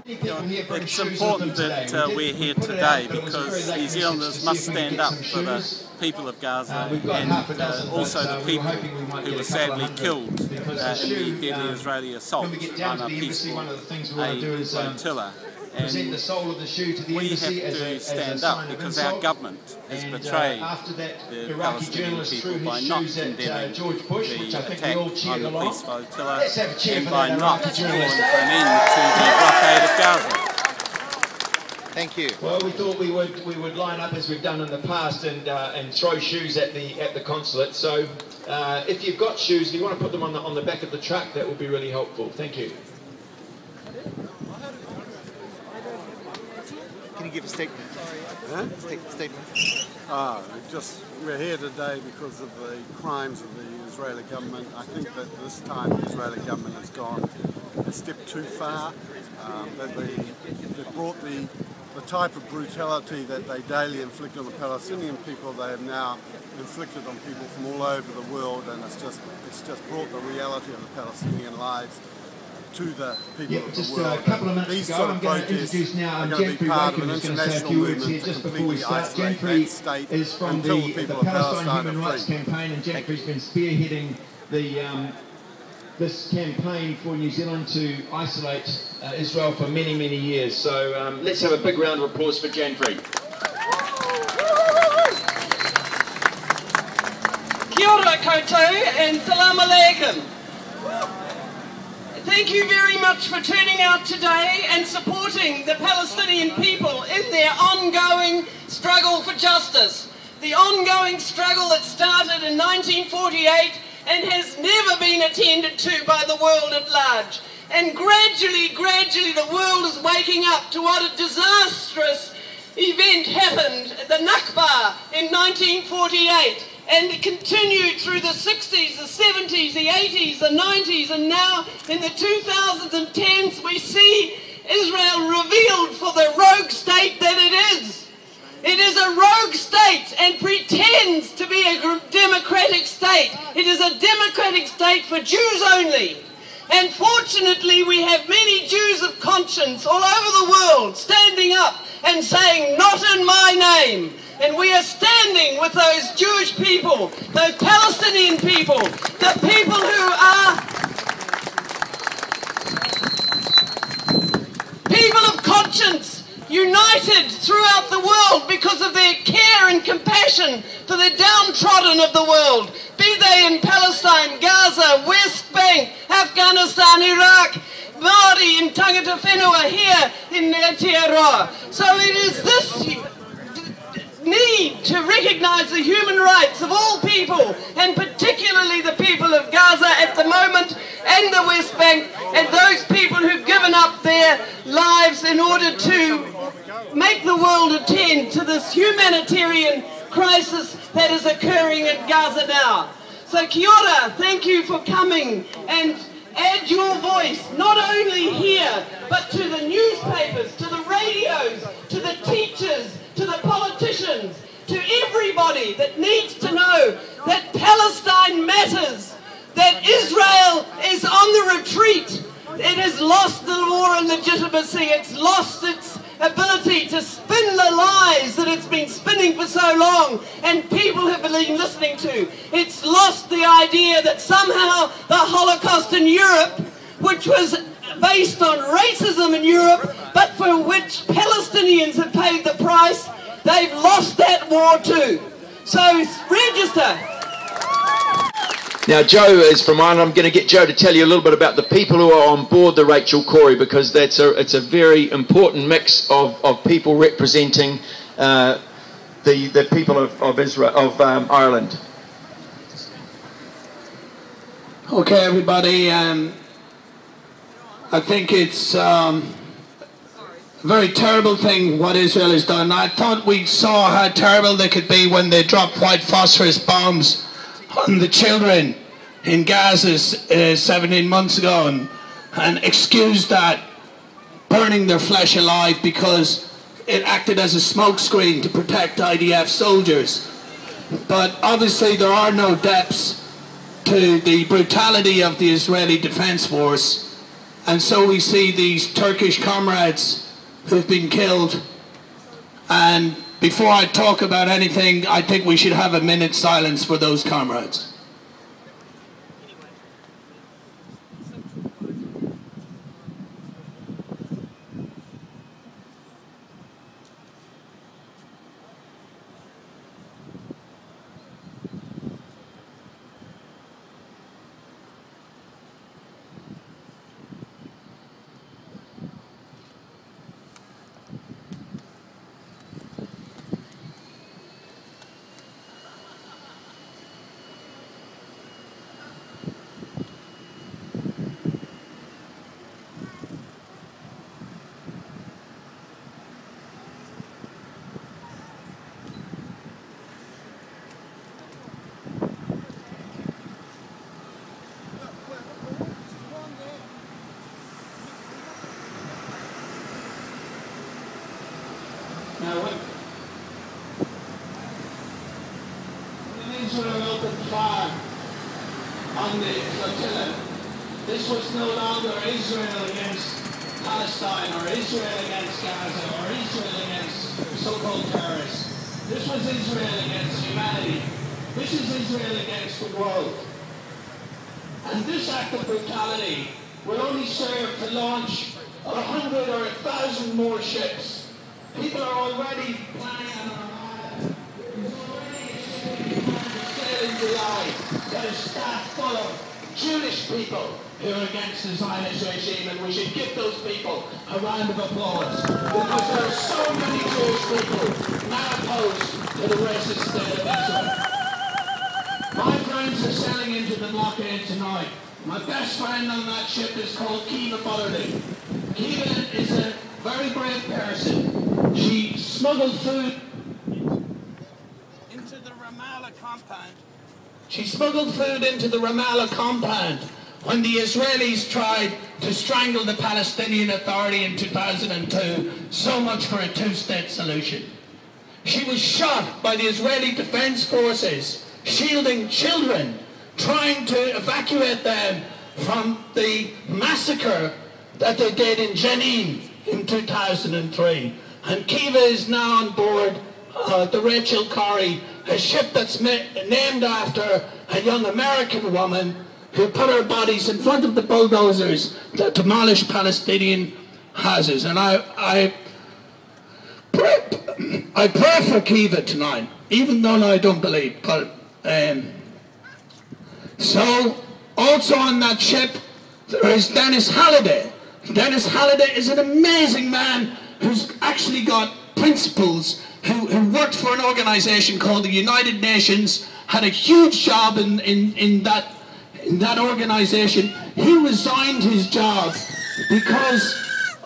It's important that we're here today because New Zealanders must stand up for the people of Gaza and also the people who were sadly killed in the deadly Israeli assault on a peaceful aid flotilla. And we have to stand up because our government has betrayed the Palestinian people by not condemning the attack on the peace flotilla and by not calling for an end to the blockade of Gaza. Thank you. Well, we thought we would line up as we've done in the past and throw shoes at the consulate. So if you've got shoes, if you want to put them on the back of the truck, that would be really helpful. Thank you. Can you give a statement? Huh? Statement. We're here today because of the crimes of the Israeli government. I think that this time the Israeli government has gone a step too far. That they've brought the type of brutality that they daily inflict on the Palestinian people, they have now inflicted on people from all over the world, and it's just brought the reality of the Palestinian lives to the people of the world. A couple of minutes These ago, sort of I'm going to protests introduce now are going to be part of an international movement just to before we completely start. isolate Jenfrey that state is from until the the people of Palestine Palestine Human are Rights free. Campaign, and Jenfrey's been spearheading the this campaign for New Zealand to isolate Israel for many, many years. So let's have a big round of applause for Jenfrey. Kia ora koutou and salam alaikum. Thank you very much for turning out today and supporting the Palestinian people in their ongoing struggle for justice. The ongoing struggle that started in 1948 and has never been attended to by the world at large. And gradually, the world is waking up to what a disastrous event happened, the Nakba in 1948. And it continued through the 60s, the 70s, the 80s, the 90s, and now in the 2010s we see Israel revealed for the rogue state that it is. It is a rogue state and pretends to be a democratic state. It is a democratic state for Jews only. And fortunately we have many Jews of conscience all over the world standing up and saying, "Not in my name." And we are standing with those Jewish people, those Palestinian people, the people who are people of conscience, united throughout the world because of their care and compassion for the downtrodden of the world, be they in Palestine, Gaza, West Bank, Afghanistan, Iraq, Māori in Tangata Whenua, here in Aotearoa. So it is this need to recognise the human rights of all people, and particularly the people of Gaza at the moment, and the West Bank, and those people who've given up their lives in order to make the world attend to this humanitarian crisis that is occurring in Gaza now. So kia ora, thank you for coming and add your voice, not only here, but to the newspapers, to the radios, to the teachers, to the politicians, to everybody that needs to know that Palestine matters, that Israel is on the retreat. It has lost the war and legitimacy. It's lost its ability to spin the lies that it's been spinning for so long and people have been listening to. It's lost the idea that somehow the Holocaust in Europe, which was based on racism in Europe, but for which Palestinians have paid the price, they've lost that war too. So register. Now Joe is from Ireland. I'm going to get Joe to tell you a little bit about the people who are on board the Rachel Corrie, because it's a very important mix of people representing the people of Israel, of Ireland. Okay, everybody. I think it's a very terrible thing what Israel has done. I thought we saw how terrible they could be when they dropped white phosphorus bombs on the children in Gaza 17 months ago and excused that, burning their flesh alive because it acted as a smokescreen to protect IDF soldiers. But obviously there are no depths to the brutality of the Israeli Defense Force. And so we see these Turkish comrades who've been killed. And before I talk about anything, I think we should have a minute's silence for those comrades. Now, when Israel opened fire on the Flotilla, this was no longer Israel against Palestine or Israel against Gaza or Israel against so-called terrorists. This was Israel against humanity. This is Israel against the world. And this act of brutality will only serve to launch 100 or 1,000 more ships. People are already planning an armada. There's already a ship to sail in July that is staffed full of Jewish people who are against the Zionist regime, and we should give those people a round of applause because there are so many Jewish people now opposed to the racist state of Israel. My friends are sailing into the blockade tonight. My best friend on that ship is called Kiva Butterly. Kiva is a very brave person. She smuggled food into the Ramallah compound. She smuggled food into the Ramallah compound when the Israelis tried to strangle the Palestinian Authority in 2002. So much for a two-state solution. She was shot by the Israeli Defense Forces, shielding children, trying to evacuate them from the massacre that they did in Jenin in 2003. And Kiva is now on board the Rachel Corrie, a ship that's named after a young American woman who put her bodies in front of the bulldozers that demolished Palestinian houses. And I pray for Kiva tonight, even though I don't believe. But so also on that ship there is Dennis Halliday. Dennis Halliday is an amazing man who's actually got principles, who worked for an organization called the United Nations, had a huge job in that organization. He resigned his job because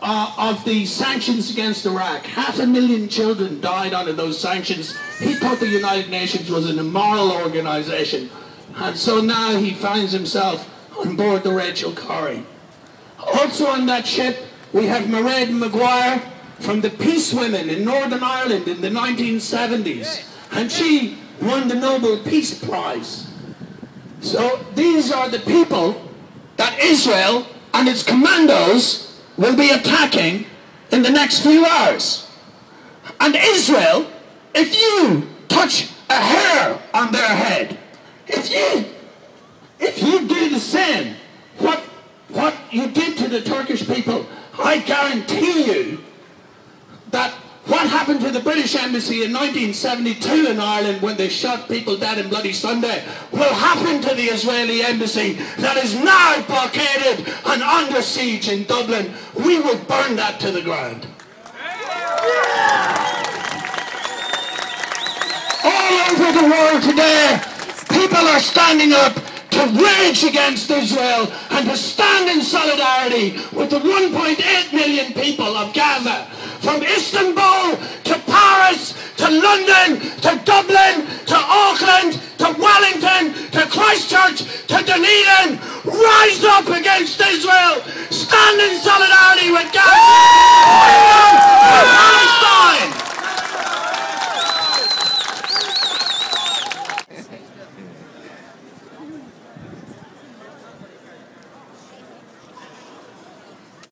of the sanctions against Iraq. 500,000 children died under those sanctions. He thought the United Nations was an immoral organization. And so now he finds himself on board the Rachel Corrie. Also on that ship we have Mairead Maguire from the Peace Women in Northern Ireland in the 1970s. And she won the Nobel Peace Prize. So these are the people that Israel and its commandos will be attacking in the next few hours. And Israel, if you touch a hair on their head, if you do the same, what you did to the Turkish people, I guarantee you that what happened to the British Embassy in 1972 in Ireland when they shot people dead in Bloody Sunday will happen to the Israeli Embassy that is now blockaded and under siege in Dublin. We will burn that to the ground. All over the world today, people are standing up to rage against Israel and to stand in solidarity with the 1.8 million people of Gaza. From Istanbul to Paris to London to Dublin to Auckland to Wellington to Christchurch to Dunedin, rise up against Israel.